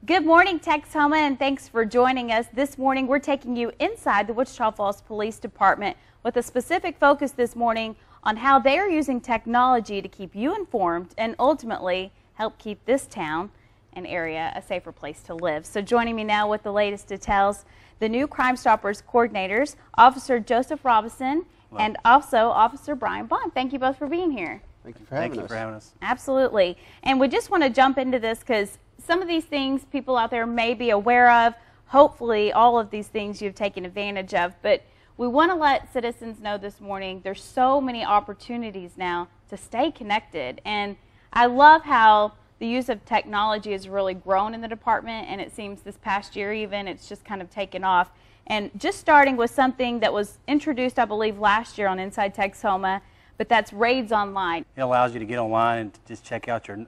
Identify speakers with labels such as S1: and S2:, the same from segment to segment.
S1: Good morning, Texoma, and thanks for joining us. This morning, we're taking you inside the Wichita Falls Police Department with a specific focus this morning on how they are using technology to keep you informed and ultimately help keep this town and area a safer place to live. So joining me now with the latest details, the new Crime Stoppers coordinators, Officer Joseph Robinson and also Officer Brian Bond. Thank you both for being here.
S2: Thank you for having us.
S1: Absolutely. And we just want to jump into this because some of these things people out there may be aware of. Hopefully all of these things you've taken advantage of. But we want to let citizens know this morning there's so many opportunities now to stay connected. And I love how the use of technology has really grown in the department, and it seems this past year even it's just kind of taken off. And just starting with something that was introduced, I believe, last year on Inside Texoma, but that's Raids Online.
S3: It allows you to get online and just check out your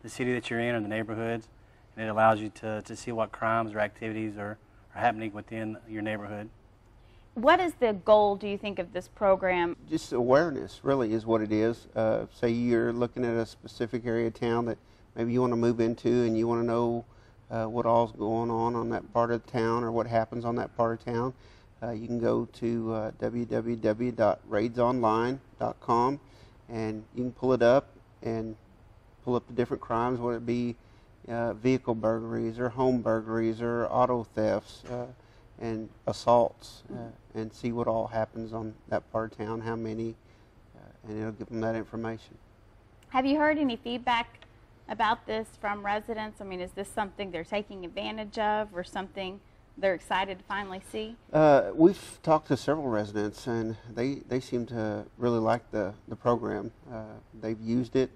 S3: the city that you're in or the neighborhoods, and it allows you to see what crimes or activities are happening within your neighborhood.
S1: What is the goal, do you think, of this program?
S2: Just awareness, really, is what it is. Say you're looking at a specific area of town that maybe you want to move into and you want to know what all's going on that part of town or what happens on that part of town. You can go to www.raidsonline.com and you can pull it up and pull up the different crimes, whether it be vehicle burglaries or home burglaries or auto thefts and assaults, and see what all happens on that part of town, how many, and it'll give them that information. Have
S1: you heard any feedback about this from residents? I mean, is this something they're taking advantage of or something they're excited to finally see?
S2: We've talked to several residents, and they seem to really like the program. They've used it.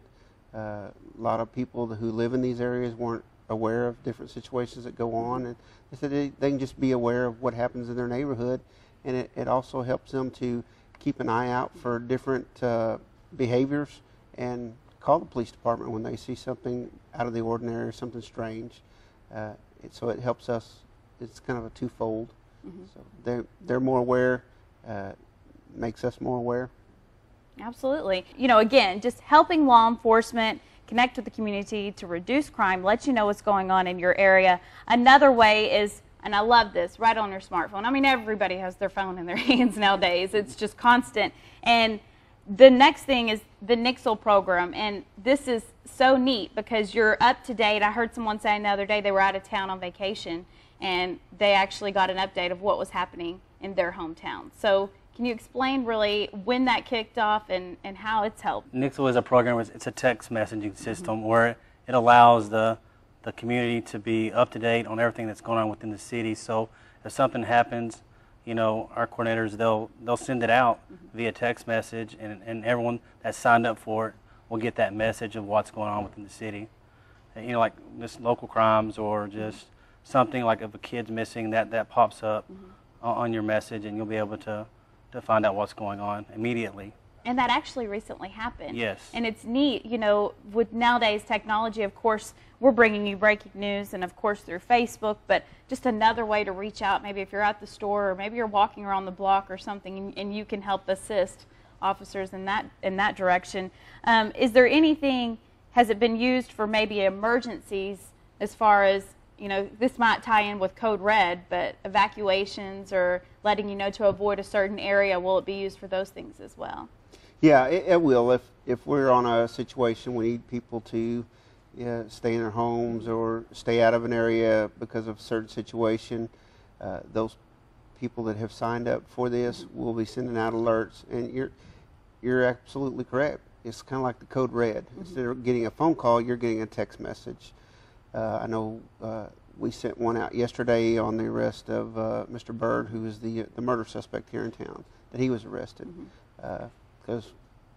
S2: A lot of people who live in these areas weren't aware of different situations that go on, and they said they can just be aware of what happens in their neighborhood, and it also helps them to keep an eye out for different behaviors and call the police department when they see something out of the ordinary or something strange. So it helps us. It's kind of a twofold. So they're more aware, makes us more aware.
S1: Absolutely. You know, again, just helping law enforcement connect with the community to reduce crime, let you know what's going on in your area. Another way is, and I love this, right on your smartphone. I mean, everybody has their phone in their hands nowadays. It's just constant. And the next thing is the Nixle program, and this is so neat because you're up to date. I heard someone say another day they were out of town on vacation, and they actually got an update of what was happening in their hometown. So can you explain really when that kicked off and how it's helped?
S3: Nixle is a program, it's a text messaging system where it allows the community to be up to date on everything that's going on within the city. So if something happens, you know, our coordinators, they'll send it out via text message, and everyone that's signed up for it will get that message of what's going on within the city. You know, like just local crimes or just something like if a kid's missing, that pops up on your message, and you'll be able to find out what's going on immediately.
S1: And that actually recently happened.
S3: Yes.
S1: And it's neat, you know, with nowadays technology, of course, we're bringing you breaking news and of course through Facebook, but just another way to reach out, maybe if you're at the store or maybe you're walking around the block or something, and you can help assist officers in that direction. Is there anything, has it been used for maybe emergencies as far as, you know, this might tie in with Code Red, but evacuations or letting you know to avoid a certain area, will it be used for those things as well?
S2: Yeah, it will. If we're on a situation we need people to stay in their homes or stay out of an area because of a certain situation, those people that have signed up for this will be sending out alerts. And you're absolutely correct. It's kind of like the Code Red. Instead of getting a phone call, you're getting a text message. I know we sent one out yesterday on the arrest of Mr. Bird, who is the murder suspect here in town, that he was arrested. Because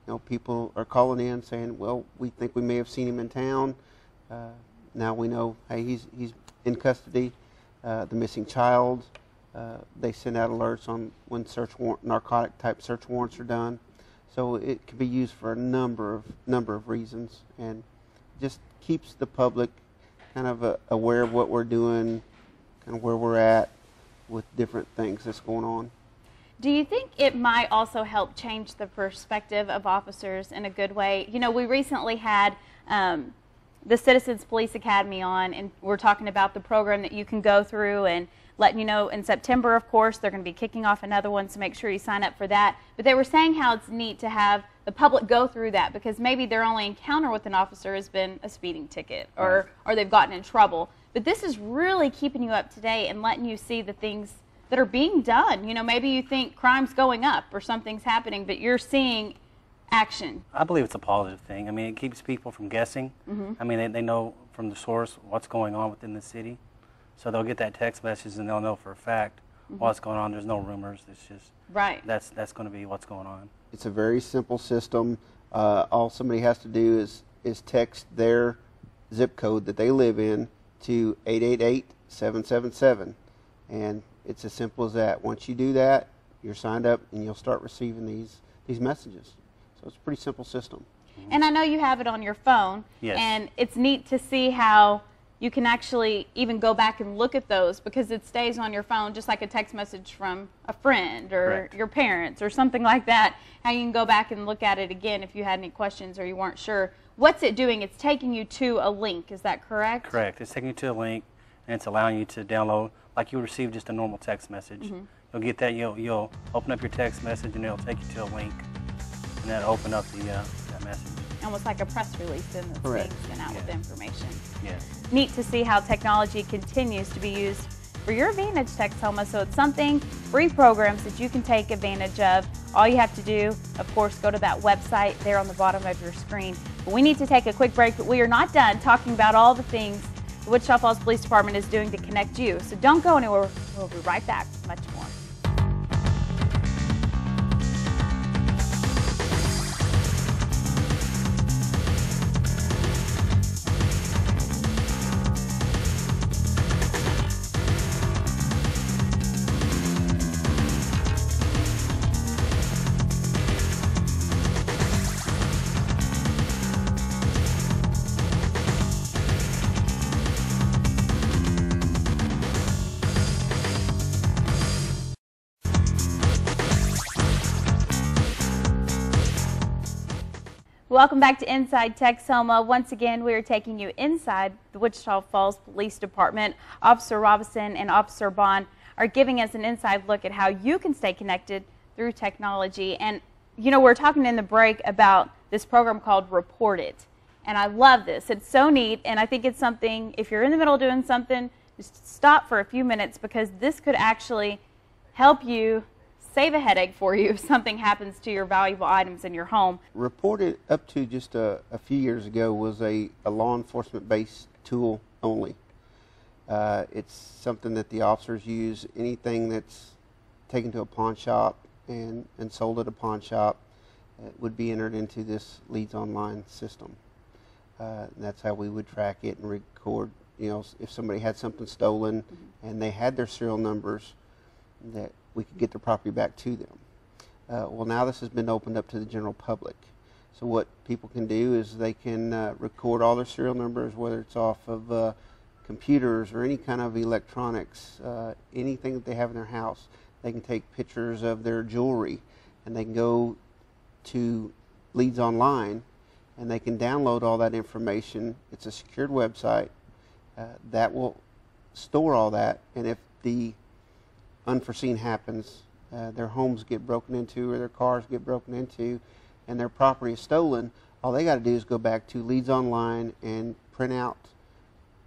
S2: you know, people are calling in saying, well, we think we may have seen him in town. Now we know, hey, he's in custody. The missing child. They send out alerts on when narcotic type search warrants are done. So it can be used for a number of reasons, and just keeps the public kind of aware of what we're doing, kind of where we're at with different things that's going on.
S1: Do you think it might also help change the perspective of officers in a good way? You know, we recently had the Citizens Police Academy on, and we're talking about the program that you can go through and letting you know in September, of course, they're going to be kicking off another one, so make sure you sign up for that. But they were saying how it's neat to have the public go through that because maybe their only encounter with an officer has been a speeding ticket or they've gotten in trouble. But this is really keeping you up to date and letting you see the things that are being done. You know, maybe you think crime's going up or something's happening, but you're seeing action.
S3: I believe it's a positive thing. I mean, it keeps people from guessing. I mean, they know from the source what's going on within the city. So they'll get that text message and they'll know for a fact what's going on. There's no rumors. It's just that's going to be what's going on.
S2: It's a very simple system. All somebody has to do is text their zip code that they live in to 888-777, and it's as simple as that. Once you do that, you're signed up and you'll start receiving these messages. So it's a pretty simple system.
S1: And I know you have it on your phone,
S3: Yes.
S1: and it's neat to see how you can actually even go back and look at those because it stays on your phone just like a text message from a friend or
S3: Correct.
S1: your parents or something like that. How you can go back and look at it again if you had any questions or you weren't sure. What's it doing? It's taking you to a link, is that correct?
S3: Correct. It's taking you to a link, and it's allowing you to download, like you receive just a normal text message. You'll get that, you'll open up your text message, and it'll take you to a link, and that'll open up that message.
S1: Almost like a press release that's being sent out with information.
S3: Yes.
S1: Neat to see how technology continues to be used for your advantage, Texoma. So it's something, free programs that you can take advantage of. All you have to do, of course, go to that website there on the bottom of your screen. But we need to take a quick break, but we are not done talking about all the things the Wichita Falls Police Department is doing to connect you. So don't go anywhere. We'll be right back with much more. Welcome back to Inside Texoma. Once again, we are taking you inside the Wichita Falls Police Department. Officer Robinson and Officer Bond are giving us an inside look at how you can stay connected through technology. And, you know, we're talking in the break about this program called Report It. And I love this. It's so neat, and I think it's something, if you're in the middle of doing something, just stop for a few minutes because this could actually help you save a headache for you if something happens to your valuable items in your home.
S2: Report It, up to just a few years ago, was a law enforcement based tool only. It's something that the officers use. Anything that's taken to a pawn shop and sold at a pawn shop would be entered into this Leads Online system. And that's how we would track it and record, you know, if somebody had something stolen and they had their serial numbers, that we could get the property back to them. Well, now this has been opened up to the general public. So what people can do is they can record all their serial numbers, whether it's off of computers or any kind of electronics, anything that they have in their house. They can take pictures of their jewelry, and they can go to Leads Online, and they can download all that information. It's a secured website that will store all that, and if the unforeseen happens, their homes get broken into or their cars get broken into and their property is stolen, all they got to do is go back to Leads Online and print out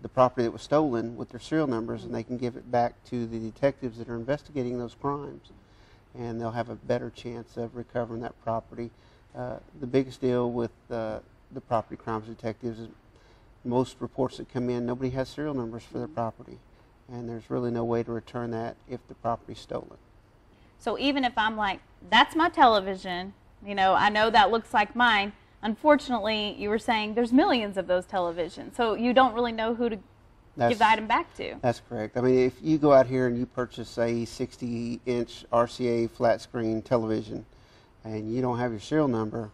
S2: the property that was stolen with their serial numbers, and they can give it back to the detectives that are investigating those crimes, and they'll have a better chance of recovering that property. The biggest deal with the property crimes detectives is most reports that come in, nobody has serial numbers for their property. And there's really no way to return that if the property's stolen.
S1: So even if I'm like, that's my television, you know, I know that looks like mine, unfortunately, you were saying there's millions of those televisions, so you don't really know who to give the item back to.
S2: That's correct. I mean, if you go out here and you purchase a 60-inch RCA flat screen television and you don't have your serial number,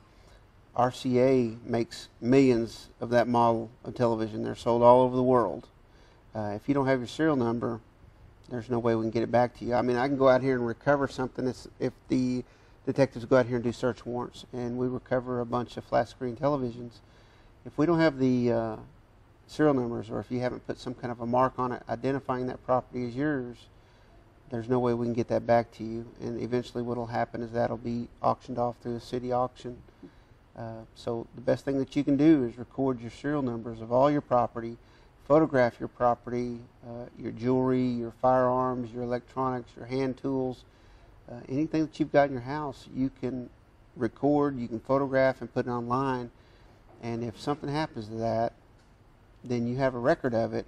S2: RCA makes millions of that model of television. They're sold all over the world. If you don't have your serial number, there's no way we can get it back to you. I mean, I can go out here and recover something if the detectives go out here and do search warrants and we recover a bunch of flat screen televisions. If we don't have the serial numbers, or if you haven't put some kind of a mark on it identifying that property as yours, there's no way we can get that back to you. And eventually what will happen is that'll be auctioned off through a city auction. So the best thing that you can do is record your serial numbers of all your property, photograph your property, your jewelry, your firearms, your electronics, your hand tools, anything that you've got in your house, you can record, you can photograph and put it online. And if something happens to that, then you have a record of it,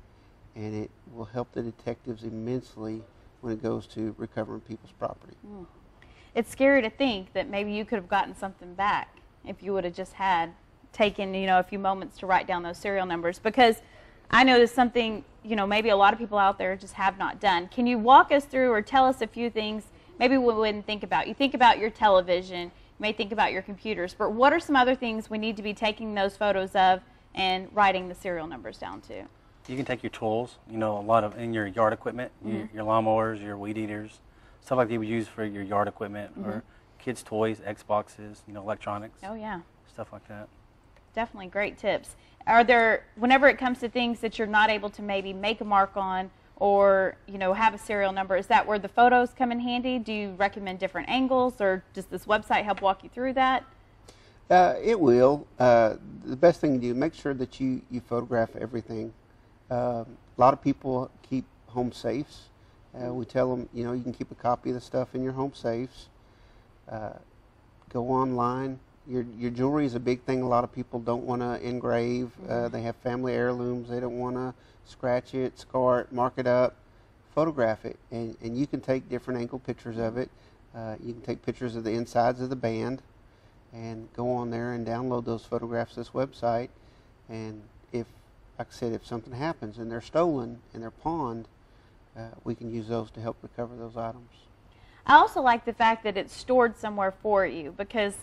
S2: and it will help the detectives immensely when it goes to recovering people's property.
S1: It's scary to think that maybe you could have gotten something back if you would have just had taken, a few moments to write down those serial numbers, because I know there's something, maybe a lot of people out there just have not done. Can you walk us through or tell us a few things maybe we wouldn't think about? You think about your television, you may think about your computers, but what are some other things we need to be taking those photos of and writing the serial numbers down to?
S3: You can take your tools, a lot of in your yard equipment, your lawnmowers, your weed eaters, stuff like that you would use for your yard equipment, or kids' toys, Xboxes, electronics.
S1: Oh, yeah.
S3: Stuff like that.
S1: Definitely great tips. Are there, whenever it comes to things that you're not able to maybe make a mark on or, have a serial number, is that where the photos come in handy? Do you recommend different angles, or does this website help walk you through that?
S2: It will. The best thing to do, make sure that you photograph everything. A lot of people keep home safes. We tell them, you can keep a copy of the stuff in your home safes. Go online. Your jewelry is a big thing. A lot of people don't want to engrave. They have family heirlooms. They don't want to scratch it, scar it, mark it up. Photograph it, and you can take different angle pictures of it. You can take pictures of the insides of the band and go on there and download those photographs to this website. And if, like I said, if something happens and they're stolen and they're pawned, we can use those to help recover those items.
S1: I also like the fact that it's stored somewhere for you, because,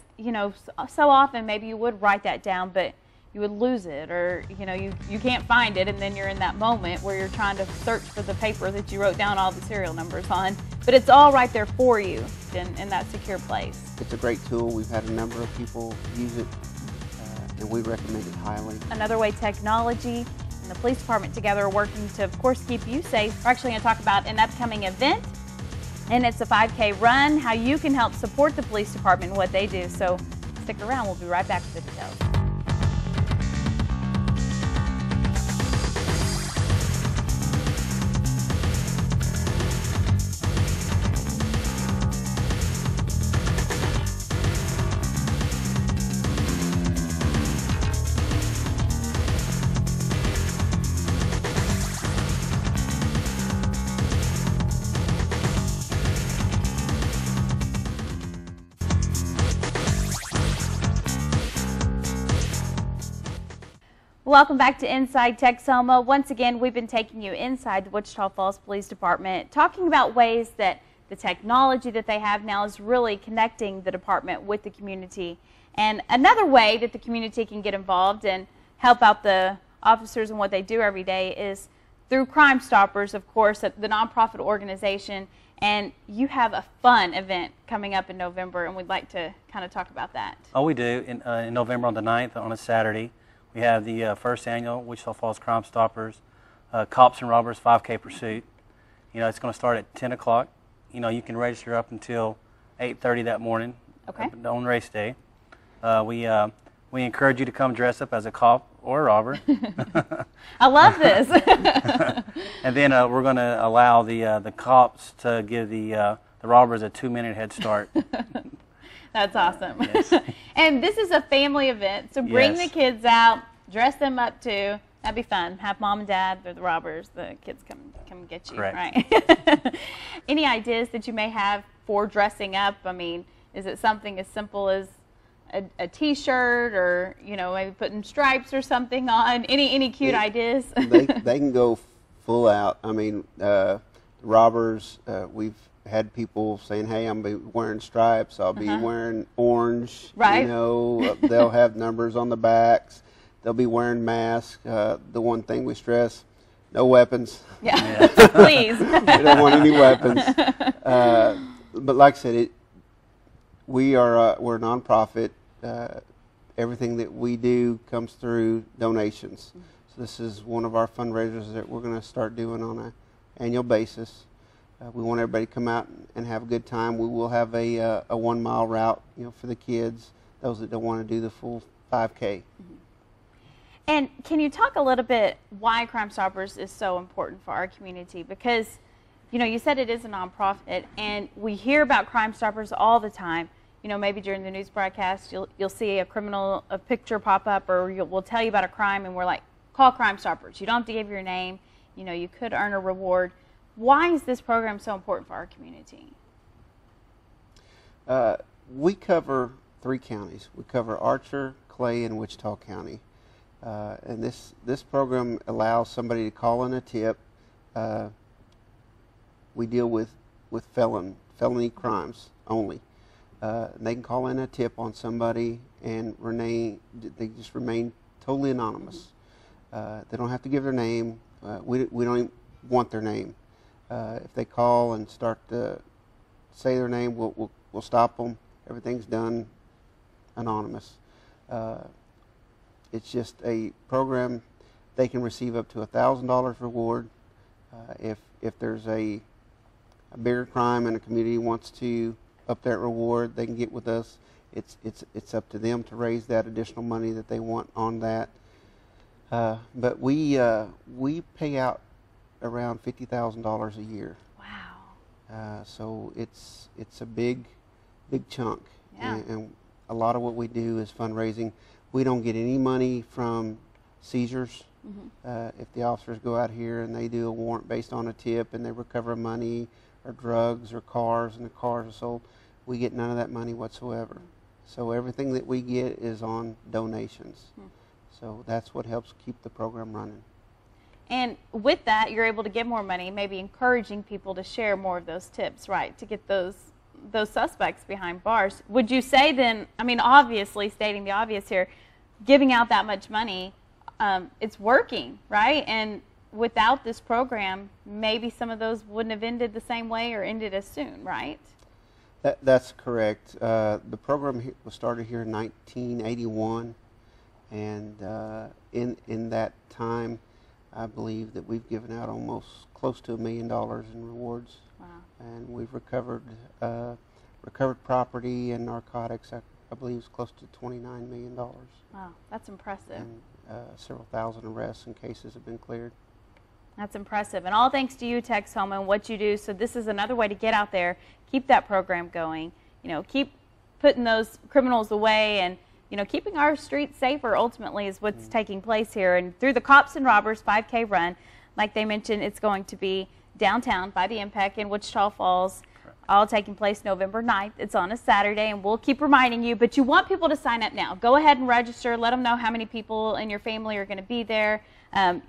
S1: so often maybe you would write that down, but you would lose it, or, you can't find it, and then you're in that moment where you're trying to search for the paper that you wrote down all the serial numbers on. But it's all right there for you in that secure place.
S2: It's a great tool. We've had a number of people use it, and we recommend it highly.
S1: Another way technology and the police department together are working to, of course, keep you safe. We're actually going to talk about an upcoming event, and it's a 5K run, how you can help support the police department and what they do. So stick around. We'll be right back with the details. Welcome back to Inside Texoma. Once again, we've been taking you inside the Wichita Falls Police Department, talking about ways that the technology that they have now is really connecting the department with the community. And another way that the community can get involved and help out the officers and what they do every day is through Crime Stoppers, of course, the nonprofit organization. And you have a fun event coming up in November, and we'd like to kind of talk about that.
S3: Oh, we do. In November on the 9th, on a Saturday, we have the first annual Wichita Falls Crime Stoppers Cops and Robbers 5K Pursuit. It's going to start at 10 o'clock. You can register up until 8:30 that morning.
S1: Okay.
S3: On race day. We encourage you to come dress up as a cop or a robber.
S1: I love this.
S3: And then we're going to allow the cops to give the robbers a 2-minute head start.
S1: That's awesome.
S3: Yes.
S1: And this is a family event, so bring
S3: Yes.
S1: the kids out, dress them up too. That'd be fun. Have mom and dad, they're the robbers, the kids come get you.
S3: Correct.
S1: Right? Any ideas that you may have for dressing up? I mean, is it something as simple as a T-shirt, or maybe putting stripes or something on? Any cute ideas?
S2: They can go full out. I mean, robbers. We've had people saying, "Hey, I'm be wearing stripes. I'll be wearing orange."
S1: Right.
S2: They'll have numbers on the backs. They'll be wearing masks. The one thing we stress: no weapons.
S1: Yeah. Please.
S2: We don't want any weapons. But like I said, we're a nonprofit. Everything that we do comes through donations. So this is one of our fundraisers that we're going to start doing on an annual basis. We want everybody to come out and have a good time. We will have a 1 mile route, for the kids, those that don't want to do the full 5K.
S1: And can you talk a little bit why Crime Stoppers is so important for our community? Because, you said it is a nonprofit, and we hear about Crime Stoppers all the time. Maybe during the news broadcast, you'll see a picture pop up, or we'll tell you about a crime, and we're like, call Crime Stoppers. You don't have to give your name. You could earn a reward. Why is this program so important for our community?
S2: We cover 3 counties. We cover Archer, Clay, and Wichita County. And this program allows somebody to call in a tip. We deal with felony crimes only. They can call in a tip on somebody, and they just remain totally anonymous. They don't have to give their name. We don't even want their name. If they call and start to say their name, we'll stop them. Everything's done anonymous. It's just a program. They can receive up to $1,000 reward. If there's a bigger crime and the community wants to up that reward, they can get with us. It's up to them to raise that additional money that they want on that. But we pay out around $50,000 a year.
S1: Wow.
S2: So it's a big chunk.
S1: Yeah.
S2: And a lot of what we do is fundraising. We don't get any money from seizures. If the officers go out here and they do a warrant based on a tip and they recover money or drugs or cars, and the cars are sold, we get none of that money whatsoever. So everything that we get is on donations. So that's what helps keep the program running.
S1: And with that, you're able to get more money, maybe encouraging people to share more of those tips, right, to get those suspects behind bars. Would you say then, obviously, stating the obvious here, giving out that much money, it's working, right? And without this program, maybe some of those wouldn't have ended the same way or ended as soon, right?
S2: That's correct. The program was started here in 1981, and in that time, I believe that we've given out almost close to $1 million in rewards.
S1: Wow.
S2: And we've recovered property and narcotics. I believe it's close to $29 million.
S1: Wow, that's impressive.
S2: And several thousand arrests and cases have been cleared.
S1: That's impressive. And all thanks to you, Tex Homa, and what you do. So this is another way to get out there, keep that program going, keep putting those criminals away, and keeping our streets safer ultimately is what's taking place here. And through the Cops and Robbers 5K run, like they mentioned, it's going to be downtown by the MPEC in Wichita Falls, all taking place November 9th. It's on a Saturday, and we'll keep reminding you, but you want people to sign up now. Go ahead and register. Let them know how many people in your family are going to be there.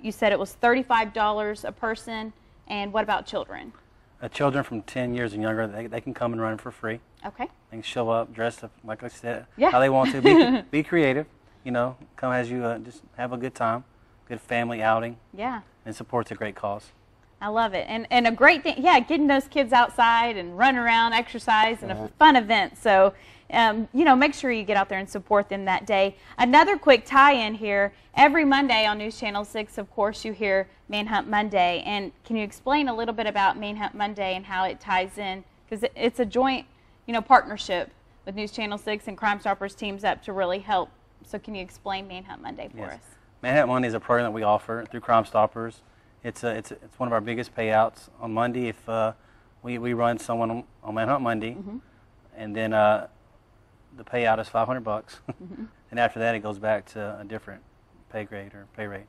S1: You said it was $35 a person, and what about children?
S3: Children from 10 years and younger, they can come and run for free.
S1: Okay.
S3: They can show up dressed up, like I said,
S1: Yeah.
S3: how they want to. Be creative, come as you, just have a good time, good family outing.
S1: Yeah.
S3: And supports a great cause.
S1: I love it. And a great thing, getting those kids outside and run around, exercise, and a fun event. So, make sure you get out there and support them that day. Another quick tie-in here. Every Monday on News Channel 6, of course, you hear Manhunt Monday. And can you explain a little bit about Manhunt Monday and how it ties in? Because it's a joint, partnership with News Channel 6 and Crime Stoppers teams up to really help. So can you explain Manhunt Monday for us?
S3: Manhunt Monday is a program that we offer through Crime Stoppers. It's one of our biggest payouts on Monday. If we run someone on Manhunt Monday, and then the payout is $500, and after that it goes back to a different pay grade or pay rate.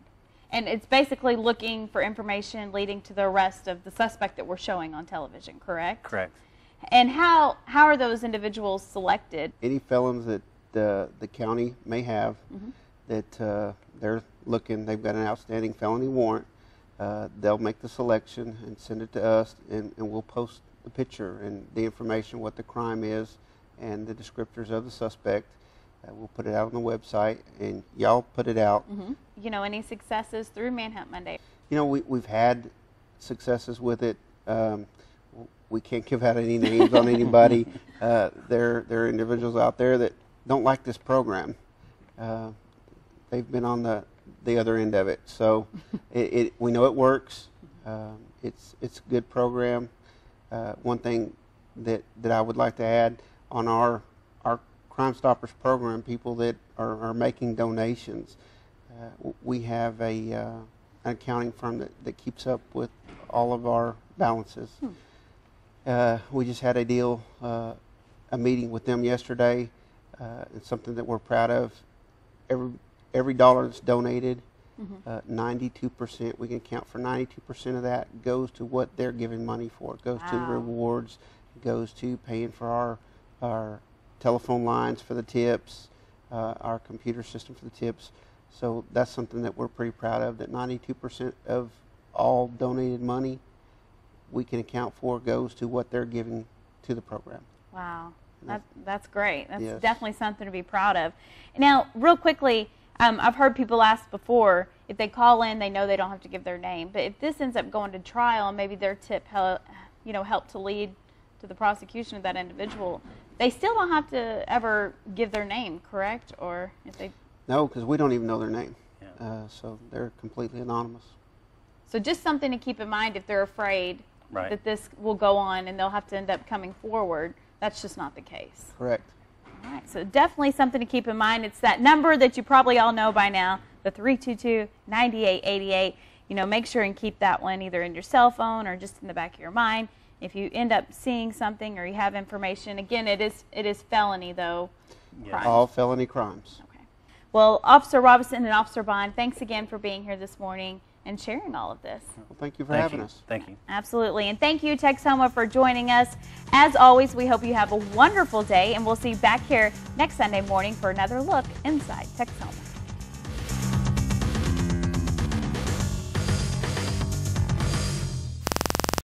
S1: And it's basically looking for information leading to the arrest of the suspect that we're showing on television, correct?
S3: Correct.
S1: And how are those individuals selected?
S2: Any felons that the county may have that they're looking, they've got an outstanding felony warrant, they'll make the selection and send it to us, and we'll post the picture and the information, what the crime is, and the descriptors of the suspect. We'll put it out on the website, and y'all put it out.
S1: Any successes through Manhunt Monday?
S2: We've had successes with it. We can't give out any names on anybody. There are individuals out there that don't like this program. They've been on the the other end of it. So we know it works. It's a good program. One thing that I would like to add on our Crime Stoppers program, people that are making donations, we have an accounting firm that keeps up with all of our balances. We just had a meeting with them yesterday. It's something that we're proud of. Every dollar that's donated, 92%, we can count for 92% of that goes to what they're giving money for. It goes to the rewards, it goes to paying for our telephone lines for the tips, our computer system for the tips. So that's something that we're pretty proud of, that 92% of all donated money we can account for goes to what they're giving to the program.
S1: Wow. That's great. That's
S2: yes.
S1: definitely something to be proud of. Now, real quickly, I've heard people ask before, if they call in, they know they don't have to give their name. But if this ends up going to trial and maybe their tip helped to lead to the prosecution of that individual, they still don't have to ever give their name, correct? Or if they...
S2: No, because we don't even know their name.
S3: Yeah.
S2: So they're completely anonymous.
S1: So just something to keep in mind if they're afraid that this will go on and they'll have to end up coming forward. That's just not the case.
S2: Correct.
S1: All right, so definitely something to keep in mind. It's that number that you probably all know by now, the 322-9888. Make sure and keep that one either in your cell phone or just in the back of your mind. If you end up seeing something or you have information, again, it is felony, though.
S3: Yes.
S2: All felony crimes.
S1: Okay. Well, Officer Robinson and Officer Bond, thanks again for being here this morning and sharing all of this.
S2: Well, thank you for having us.
S3: Thank you.
S1: Absolutely. And thank you, Texoma, for joining us. As always, we hope you have a wonderful day, and we'll see you back here next Sunday morning for another look inside Texoma.